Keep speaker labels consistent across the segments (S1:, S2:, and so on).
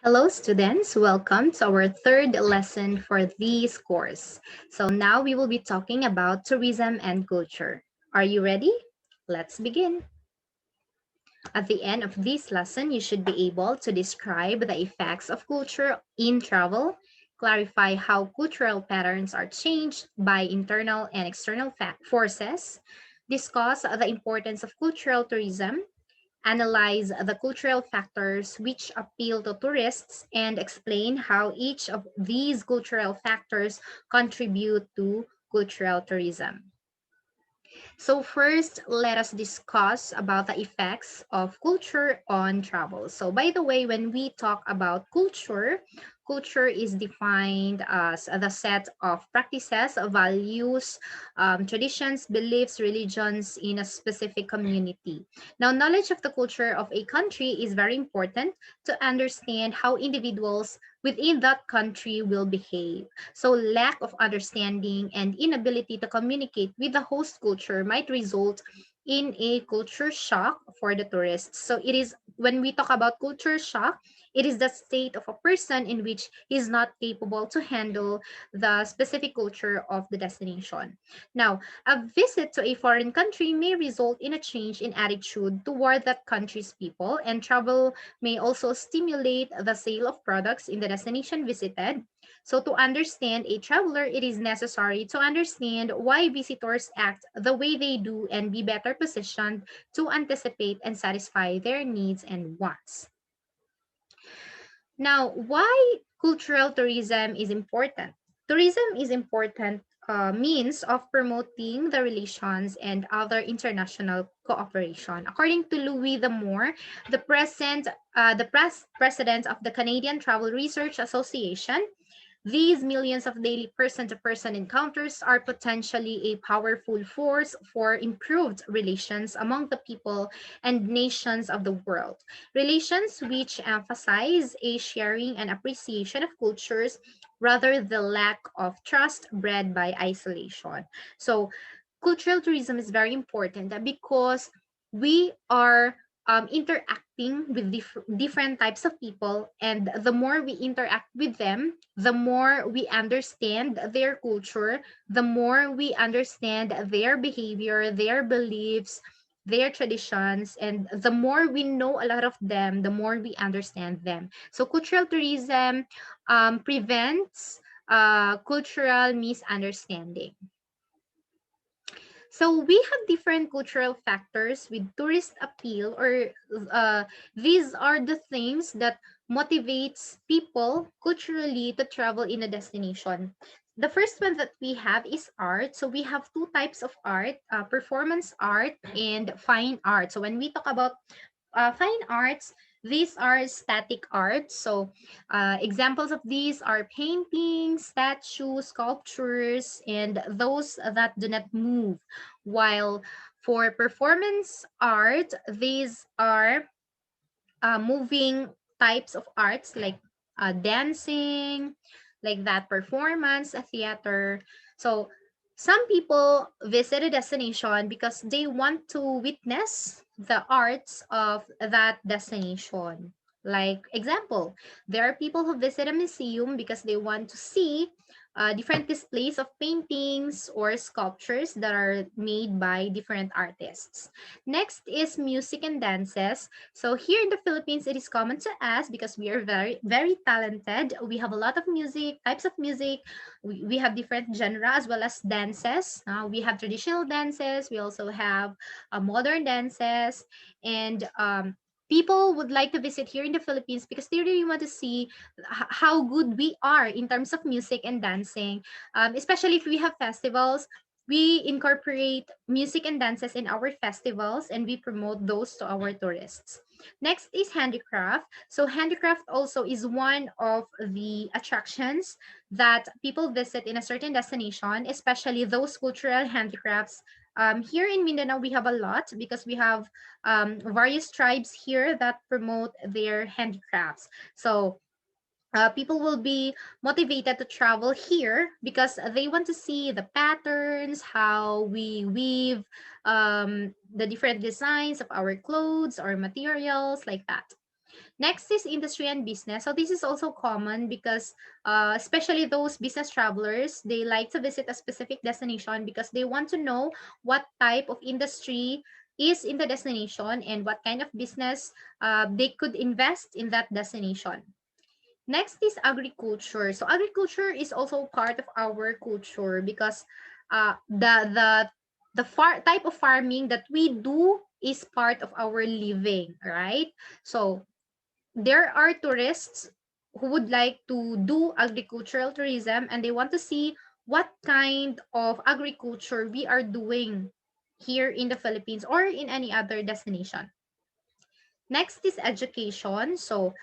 S1: Hello students, welcome to our third lesson for this course. So now we will be talking about tourism and culture. Are you ready? Let's begin. At the end of this lesson, you should be able to describe the effects of culture in travel, clarify how cultural patterns are changed by internal and external forces, discuss the importance of cultural tourism, analyze the cultural factors which appeal to tourists, and explain how each of these cultural factors contribute to cultural tourism. So first, let us discuss about the effects of culture on travel. So by the way, when we talk about culture, culture is defined as the set of practices, values, traditions, beliefs, religions in a specific community. Now, knowledge of the culture of a country is very important to understand how individuals within that country will behave. So lack of understanding and inability to communicate with the host culture might result in a culture shock for the tourists. So it is when we talk about culture shock, it is the state of a person in which he is not capable to handle the specific culture of the destination. Now, a visit to a foreign country may result in a change in attitude toward that country's people, and travel may also stimulate the sale of products in the destination visited. So, to understand a traveler, it is necessary to understand why visitors act the way they do and be better positioned to anticipate and satisfy their needs and wants. Now, why cultural tourism is important? Tourism is important means of promoting the relations and other international cooperation. According to Louis the Moore, the president of the Canadian Travel Research Association, these millions of daily person-to-person encounters are potentially a powerful force for improved relations among the people and nations of the world. Relations which emphasize a sharing and appreciation of cultures rather the lack of trust bred by isolation. So cultural tourism is very important because we are interacting with different types of people, and the more we interact with them, the more we understand their culture, the more we understand their behavior, their beliefs, their traditions, and the more we know a lot of them, the more we understand them. So cultural tourism prevents cultural misunderstanding. So we have different cultural factors with tourist appeal, or these are the things that motivates people culturally to travel in a destination. The first one that we have is art. So we have two types of art, performance art and fine art. So when we talk about fine arts, these are static art. So examples of these are paintings, statues, sculptures, and those that do not move. While for performance art, these are moving types of arts like dancing, like that performance, a theater. So some people visit a destination because they want to witness the arts of that destination. Like example, there are people who visit a museum because they want to see different displays of paintings or sculptures that are made by different artists. Next is music and dances. So here in the Philippines, it is common to us because we are very, very talented. We have a lot of music, types of music. We have different genre as well as dances. We have traditional dances. We also have modern dances. And people would like to visit here in the Philippines because they really want to see how good we are in terms of music and dancing. Especially if we have festivals, we incorporate music and dances in our festivals and we promote those to our tourists. Next is handicraft. So handicraft also is one of the attractions that people visit in a certain destination, especially those cultural handicrafts. Here in Mindanao, we have a lot because we have various tribes here that promote their handicrafts. So people will be motivated to travel here because they want to see the patterns, how we weave the different designs of our clothes or materials like that. Next is industry and business. So this is also common because especially those business travelers, they like to visit a specific destination because they want to know what type of industry is in the destination and what kind of business they could invest in that destination. Next is agriculture. So agriculture is also part of our culture because the type of farming that we do is part of our living, right? So there are tourists who would like to do agricultural tourism and they want to see what kind of agriculture we are doing here in the Philippines or in any other destination. Next is education. So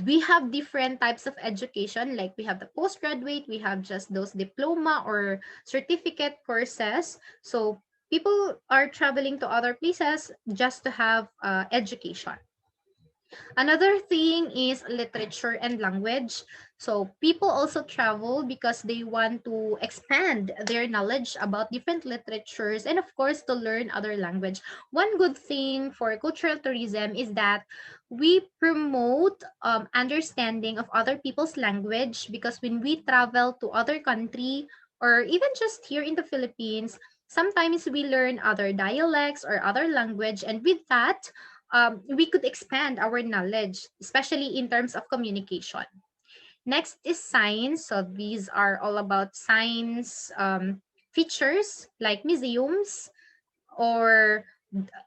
S1: we have different types of education, like we have the postgraduate, we have just those diploma or certificate courses. So people are traveling to other places just to have education. Another thing is literature and language. So people also travel because they want to expand their knowledge about different literatures and of course to learn other language. One good thing for cultural tourism is that we promote understanding of other people's language because when we travel to other country or even just here in the Philippines, sometimes we learn other dialects or other language, and with that we could expand our knowledge, especially in terms of communication. Next is science. So these are all about science features like museums or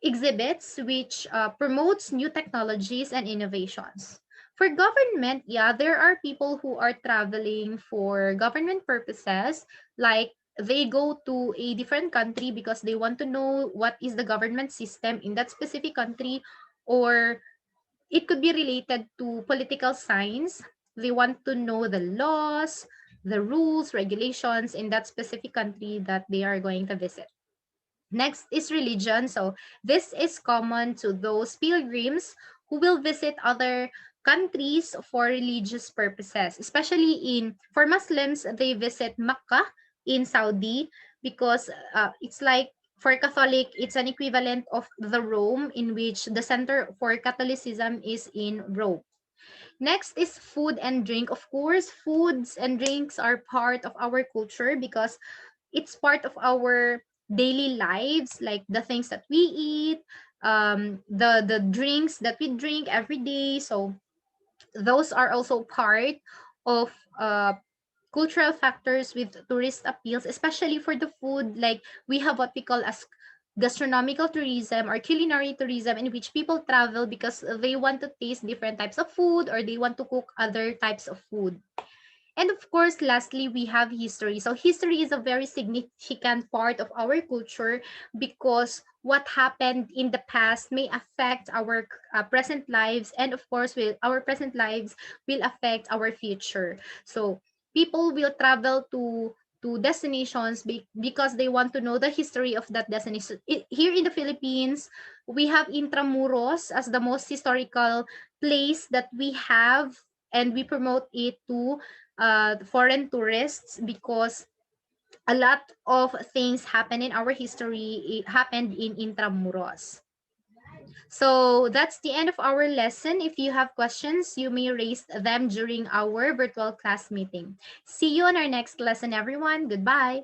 S1: exhibits which promotes new technologies and innovations. For government, yeah, there are people who are traveling for government purposes, like they go to a different country because they want to know what is the government system in that specific country, or it could be related to political science. They want to know the laws, the rules, regulations in that specific country that they are going to visit. Next is religion. So this is common to those pilgrims who will visit other countries for religious purposes. Especially for Muslims, they visit Mecca in Saudi because it's like for Catholic, it's an equivalent of the Rome, in which the center for Catholicism is in Rome. Next is food and drink. Of course, foods and drinks are part of our culture because it's part of our daily lives, like the things that we eat, the drinks that we drink every day. So those are also part of cultural factors with tourist appeals, especially for the food. Like we have what we call as gastronomical tourism or culinary tourism, in which people travel because they want to taste different types of food or they want to cook other types of food. And of course, lastly, we have history. So history is a very significant part of our culture because what happened in the past may affect our present lives, and of course, our present lives will affect our future. So people will travel to destinations because they want to know the history of that destination. Here in the Philippines, we have Intramuros as the most historical place that we have, and we promote it to foreign tourists because a lot of things happen in our history. It happened in Intramuros. So that's the end of our lesson. If you have questions, you may raise them during our virtual class meeting. See you on our next lesson, everyone. Goodbye.